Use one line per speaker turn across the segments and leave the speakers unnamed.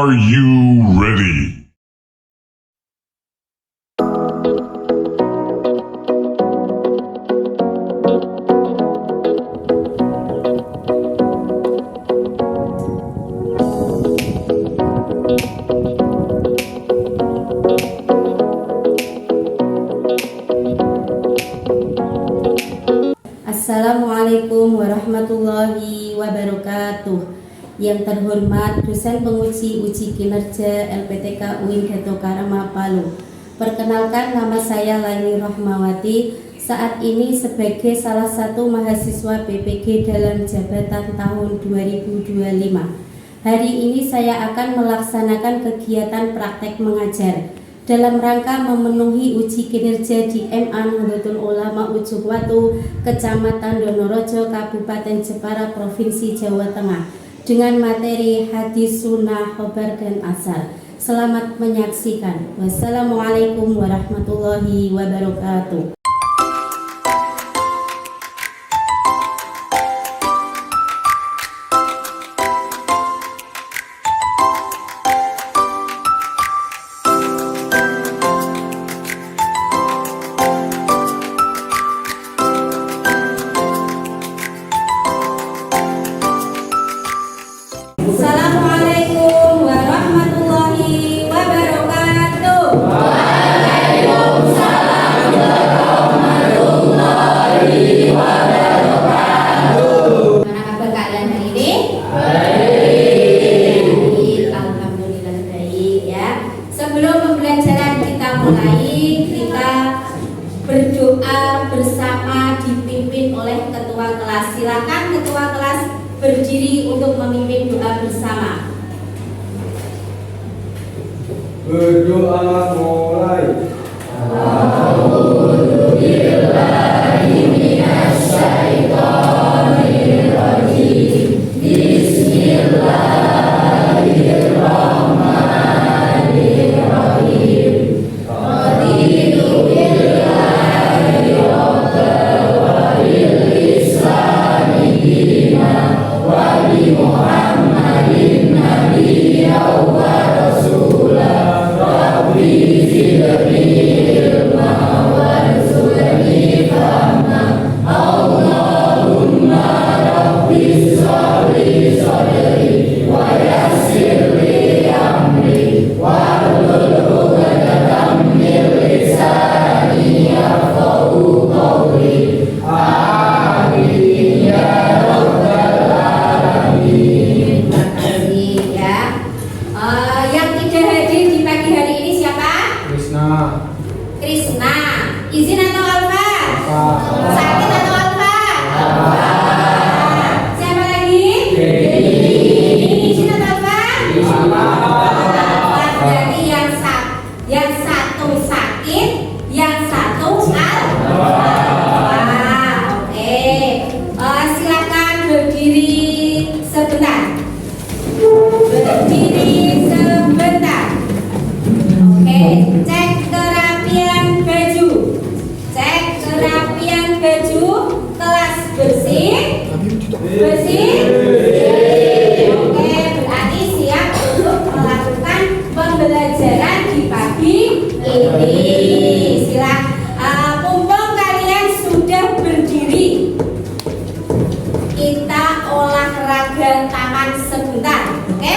Are you ready?
Assalamualaikum warahmatullahi wabarakatuh. Yang terhormat dosen penguji uji kinerja LPTK UIN Dato Karama Palu. Perkenalkan, nama saya Laini Rahmawati. Saat ini sebagai salah satu mahasiswa PPG dalam jabatan tahun 2025. Hari ini saya akan melaksanakan kegiatan praktek mengajar dalam rangka memenuhi uji kinerja di MA Nahdlatul Ulama Ujung Watu, Kecamatan Donorojo, Kabupaten Jepara, Provinsi Jawa Tengah, dengan materi hadis, sunnah, khobar, dan asar. Selamat menyaksikan. Wassalamualaikum warahmatullahi wabarakatuh. Assalamualaikum warahmatullahi wabarakatuh. Waalaikumsalam warahmatullahi wabarakatuh. Gimana kabar kalian hari ini? Baik. Alhamdulillah baik ya. Sebelum pembelajaran kita mulai, kita berdoa bersama dipimpin oleh ketua kelas. Silakan ketua kelas berdiri untuk memimpin doa bersama.
Berdoa mulai.
A'udzubillahi minasyaitonirrajim. Bismillahirrahmanirrahim. Raditu billahi rabban wa bil islami dinan wa bi Muhammadin nabiyyan wa rasulan. Rabbi zidni ilma warzuqni fahma. Allahumma rabbi sholli sadri wa yassir li amri wahlul 'uqdatam min lisani yafqahu qawli. Amin ya rabbal alamin. Terima kasih ya. Yang tidak hadir di pagi hari ini siapa? Krisna. Izin atau Alfa? Sakit atau Alfa? Siapa lagi? Izin atau Alfa? Berarti yang satu sakit, yang satu Alfa. Oke. Silakan berdiri sebentar. Berdiri sebentar. Oke, cek kerapian baju. Cek kerapian baju. Kelas bersih. Bersih. Oke, berarti siap untuk melakukan pembelajaran di pagi ini. Mumpung kalian sudah berdiri, kita olahraga tangan sebentar, oke?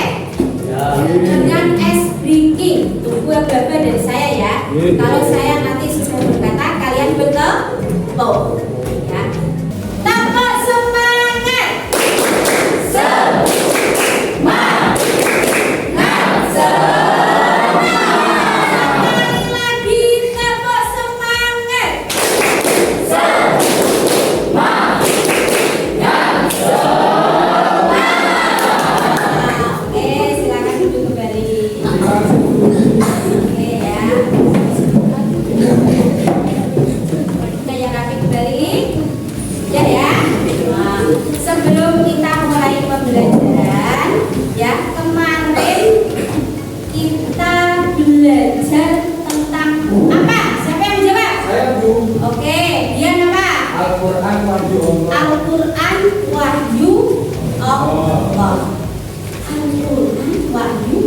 Dengan ice breaking. Tunggu apa dari saya ya. Kalau saya nanti sudah berkata, kalian betul ya. Tepuk semangat. Semangat. Sekali lagi tepuk semangat. Oke, silakan duduk kembali. Oke ya. Saya rapi kembali. Ya. Nah, sebelum kita mulai pembelajaran, ya, kemarin kita belajar tentang apa? Siapa yang menjawab?
Saya Bu.
Oke, dia apa?
Al-Quran Wahyu Allah.
Al-Quran Wahyu Allah. Al-Quran Wahyu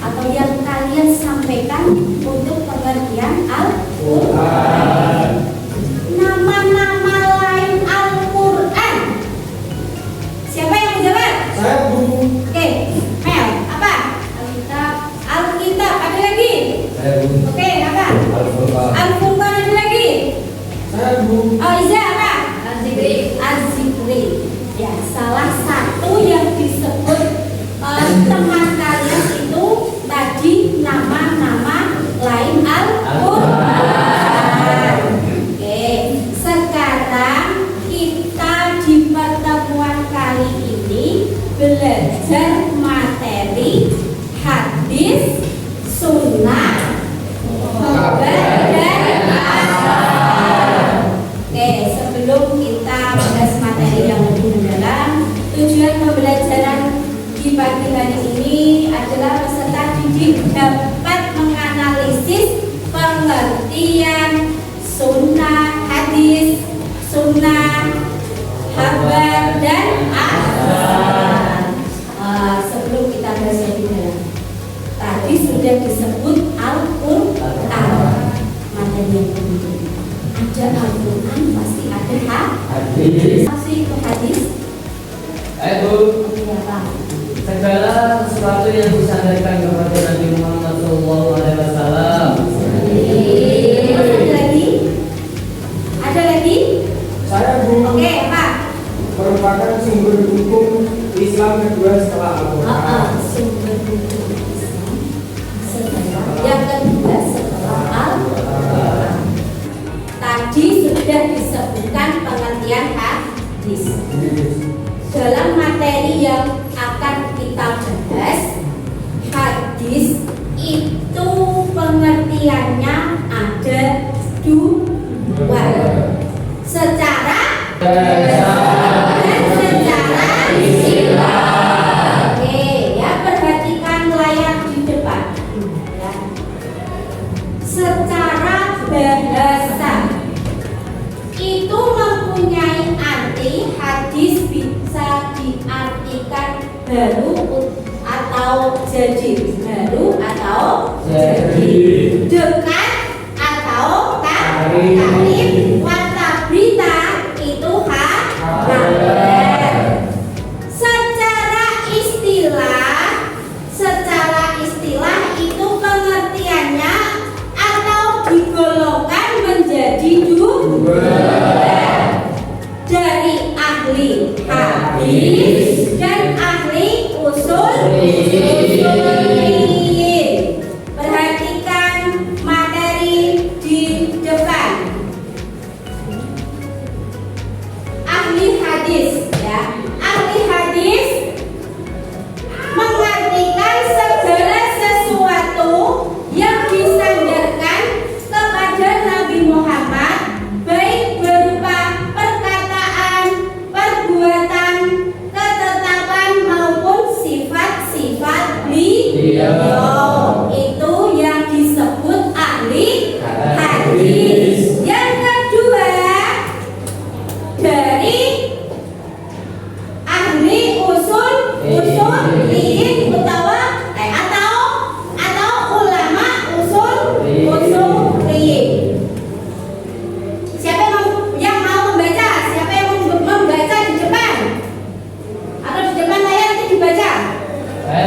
atau yang kalian sampaikan untuk pengertian Al-Quran. Nama-nama lain Al-Quran. Siapa yang menjawab?
Saya guru.
Oke, Mel, apa? Alkitab. Alkitab, ada lagi?
Saya guru.
Oke, apa?
Al-Furqan.
Al-Furqan, ada lagi?
Saya guru.
Oh, Iza, apa? Az-Zikri. Az-Zikri. Ya, salah satu yang disebut teman kalian itu tadi nama-nama lain Al-Quran. Oke, sekarang kita di pertemuan kali ini belajar materi hadis, sunnah, khabar, dan asar. Oke, sebelum kita bahas materi yang lebih mendalam, tujuan pembelajaran di pagi hari ini adalah peserta didik dapat menganalisis pengertian sunnah hadis, sunnah, khabar, dan asar. Sebelum kita bahas lebih dalam, tadi sudah disebut Al-Quran. Materi yang kedua, ada Al-Quran pasti ada hadis. Pasti itu hadis.
Bu,
Iya, Pak.
segala sesuatu yang disandarkan kepada Nabi Muhammad SAW.
Ada lagi? Ada lagi?
Saya guru.
Oke, Pak.
Merupakan sumber hukum Islam kedua setelah Al-Quran.
Sumber hukum Islam yang kedua setelah Al-Quran. Tadi sudah disebutkan pengertian hadis. Dalam materi yang akan kita bahas, hadis itu pengertiannya ada dua, secara dan secara istilah. Oke, ya, perhatikan layar di depan. Ya. Secara bahasa itu mempunyai arti hadis bisa diartikan baru atau jadi, baru atau jadi, dekat atau karib, warta berita itu kabar. Secara istilah itu pengertiannya atau digolongkan menjadi dua, dari ahli hadis dan ahli usul fiqih. Perhatikan materi di depan. Ahli hadis, ya. Ahli hadis mengartikan segala sesuatu yang disandarkan kepada Nabi Muhammad, baik berupa perkataan, perbuatan, ketetapan maupun sifat-sifat beliau. Itu yang disebut ahli hadis. Yang kedua, dari ahli usul fiqih atau ulama usul fiqih. Siapa yang mau membaca? Siapa yang membaca di depan? Atau di depan layar itu dibaca?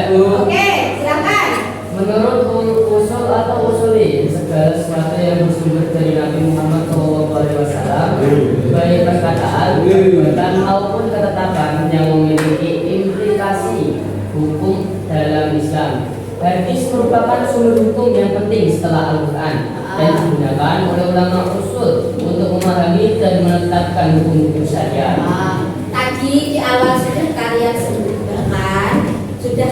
Bu,
Oke, silakan.
menurut usul atau usuli, segala sesuatu yang bersumber dari Nabi Muhammad SAW, baik perkataan, perbuatan maupun ketetapan yang memiliki implikasi hukum dalam Islam. Hadis merupakan sumber hukum yang penting setelah Al-Quran dan digunakan oleh ulama usul untuk memahami dan menetapkan hukum-hukum syariat.
Tadi di awal sudah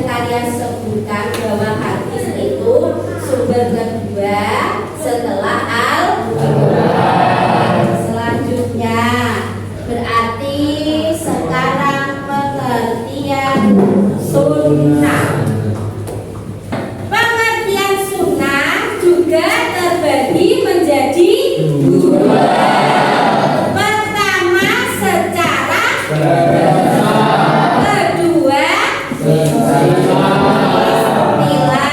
kalian sebutkan bahwa hadis itu sumber kedua setelah Al-Quran. Selanjutnya berarti sekarang pengertian sunnah. Pengertian sunnah juga terbagi menjadi dua. Pertama secara, kedua istilah.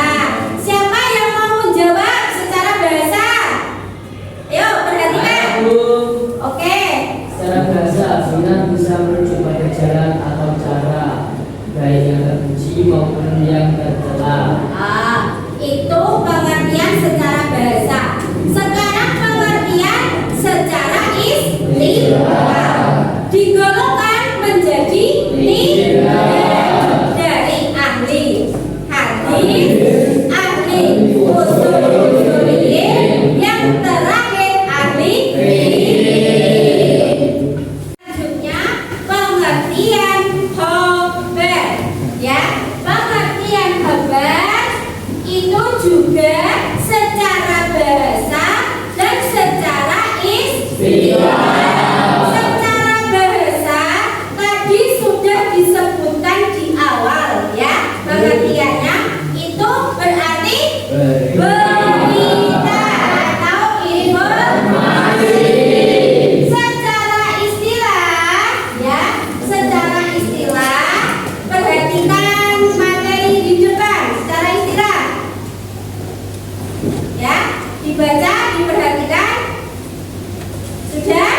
juga secara bahasa dan secara istilah. Secara bahasa tadi sudah disebutkan di awal ya, pengertiannya itu berarti berita atau informasi. Secara istilah ya, secara istilah perhatikan materi di depan. Secara istilah ya, dibaca, diperhatikan. Sudah?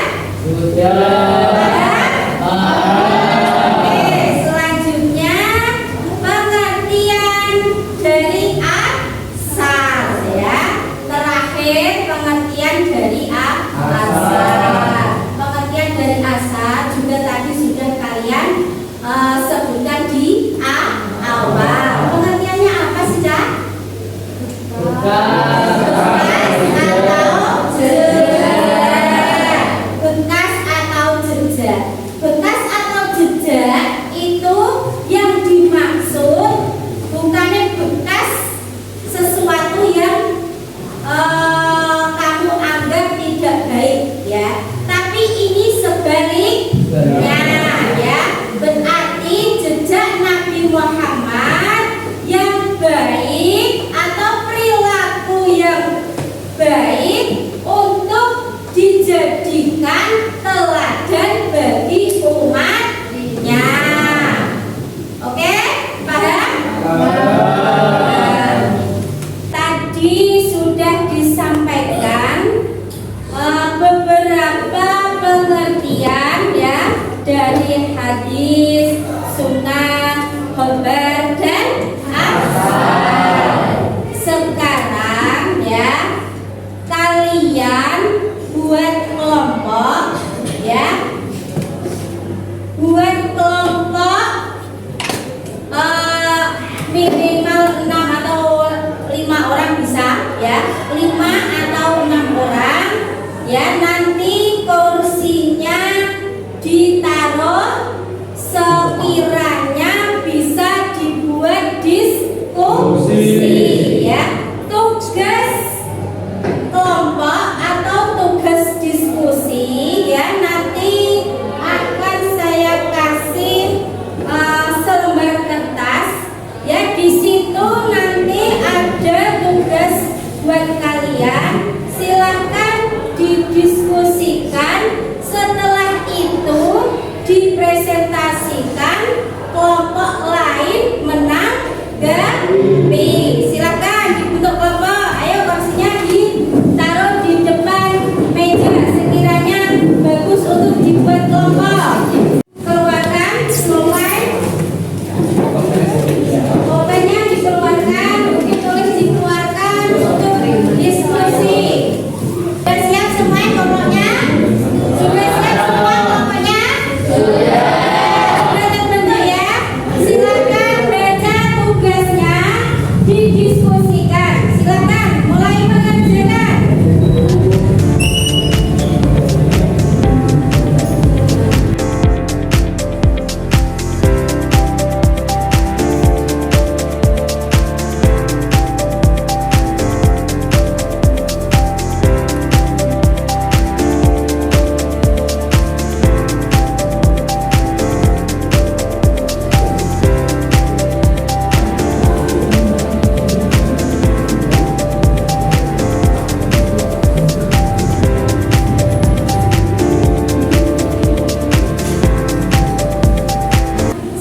Oke, selanjutnya pengertian dari asal ya. Terakhir pengertian dari asal. Pengertian dari asal juga tadi sudah kalian sebutkan di awal. Pengertiannya apa sih, Cak? Bekas atau jejak. Bekas atau jejak itu yang dimaksud bukannya bekas sesuatu yang kamu anggap tidak baik ya, tapi ini sebaliknya ya. Berarti jejak Nabi Muhammad yang baik atau perilaku yang baik untuk dijadikan teladan bagi umatnya. Oke, paham? Tadi sudah disampaikan beberapa pengertian ya dari hadis, sunnah, khabar dan asar. Sekarang ya kalian buat kelompok ya, buat kelompok minimal 6 atau 5 orang bisa ya, 5 atau 6 orang ya. Nanti kursinya ditaruh sekiranya bisa dibuat diskusi ya. Tugas kelompok atau tugas diskusi ya, nanti akan saya kasih selembar kertas ya. Di situ nanti ada tugas buat kalian, silahkan didiskusikan. Setelah itu dipresentasikan, kelompok lain menanggapi. Silakan dibentuk kelompok. Ayo kursinya ditaruh di depan meja sekiranya bagus untuk dibuat kelompok. Keluarkan mulai pokoknya dikeluarkan, ditulis dikeluarkan untuk diskusi. Sudah siap semua kelompoknya? Sudah siap semua kelompoknya? Sudah terbentuk ya? Silakan baca tugasnya, didiskusikan. Silakan mulai mengerjakan.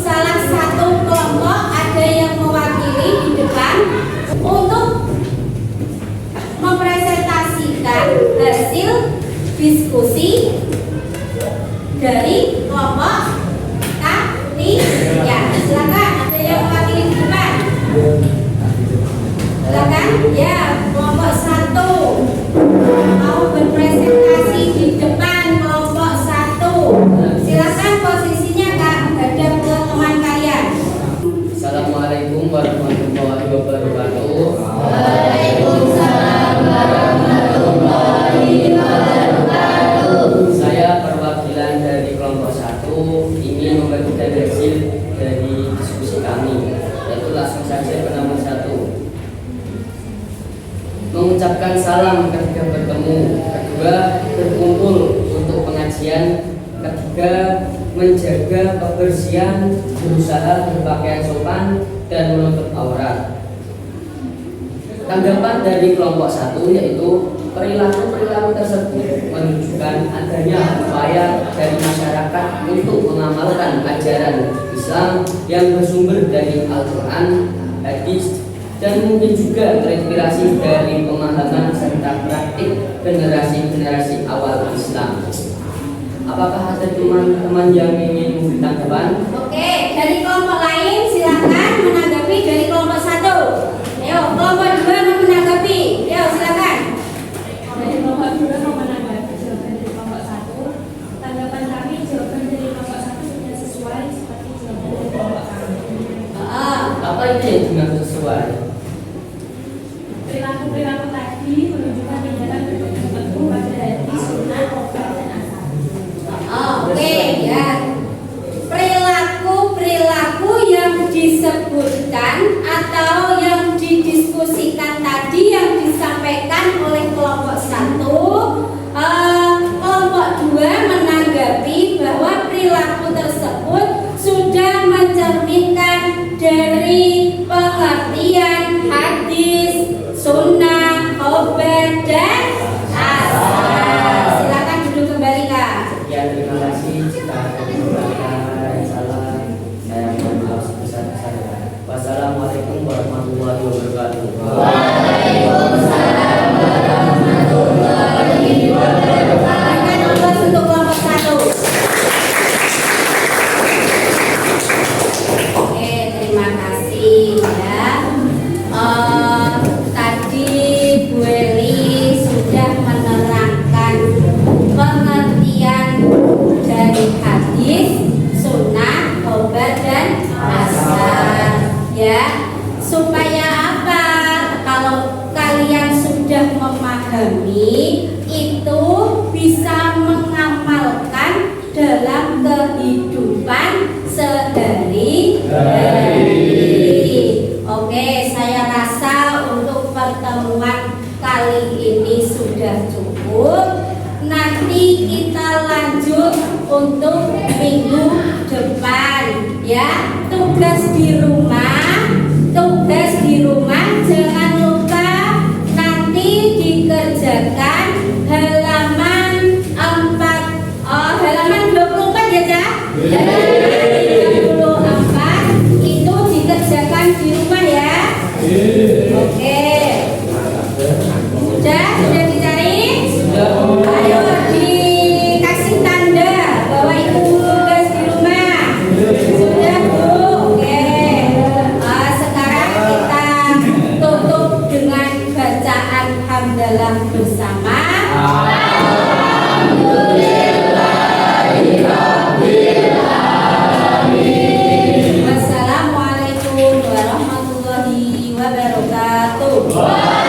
Salah satu kelompok ada yang mewakili di depan untuk mempresentasikan hasil diskusi dari kelompok tadi ya. Silakan, ada yang mewakili di depan. Silakan ya, kelompok 1 mau berpresentasi di depan kelompok 1. Silakan posisinya Kak, menghadap ke teman kalian.
Assalamualaikum warahmatullahi wabarakatuh.
Waalaikumsalam warahmatullahi wabarakatuh.
Saya perwakilan dari kelompok 1 mengucapkan salam ketika bertemu. Kedua, berkumpul untuk pengajian. Ketiga, menjaga kebersihan, berusaha berpakaian sopan dan menutup aurat. Tanggapan dari kelompok 1 yaitu perilaku-perilaku tersebut menunjukkan adanya upaya dari masyarakat untuk mengamalkan ajaran Islam yang bersumber dari Al-Quran, hadis, dan mungkin juga terinspirasi dari pemahaman serta praktik generasi-generasi awal Islam. Apakah ada teman-teman yang ingin memberi tanggapan?
Oke, dari kelompok lain silakan menanggapi dari kelompok 1. Ayo, kelompok 2 mau menanggapi. Ayo, silakan.
Dari kelompok 2 mau menanggapi jawaban dari kelompok 1. Tanggapan kami jawaban dari kelompok 1 sudah sesuai seperti jawaban dari kelompok kami.
Apa itu yang dengan sesuai?
Perilaku-perilaku tadi menunjukkan tindakan tertentu pada hadis, sunnah, obat, dan asal.
Oke, ya. Perilaku-perilaku yang disebutkan atau yang didiskusikan tadi yang disampaikan oleh kelompok 1, kelompok 2 menanggapi bahwa perilaku tersebut sudah mencerminkan dari pengertian hadis, sunnah, obat, dan asal. Silakan duduk kembali, Kak.
Sekian, terima kasih. Jika ada yang salah, saya mohon maaf sebesar-besarnya. Wassalamualaikum warahmatullahi wabarakatuh.
Berikan aplaus untuk kelompok 1. Oke, terima kasih ya. Tadi Bu Eli sudah menerangkan pengertian dari hadis, sunnah, obat, dan asar. Ya, supaya apa? Kalau kalian sudah memahami, itu bisa mengamalkan dalam kehidupan sehari-hari. Oke, saya rasa untuk pertemuan kali ini sudah cukup. Nanti kita lanjut untuk minggu depan ya. Tugas di rumah jangan lupa nanti dikerjakan halaman 24 ya, Cak? Halaman 34 itu dikerjakan di rumah ya. Oke. Sudah dicari? Ayo dikasih tanda bahwa itu tugas di rumah. Sudah, Bu? Oke. Sekarang kita tutup dengan bacaan hamdalah bersama. Wassalamualaikum warahmatullahi wabarakatuh.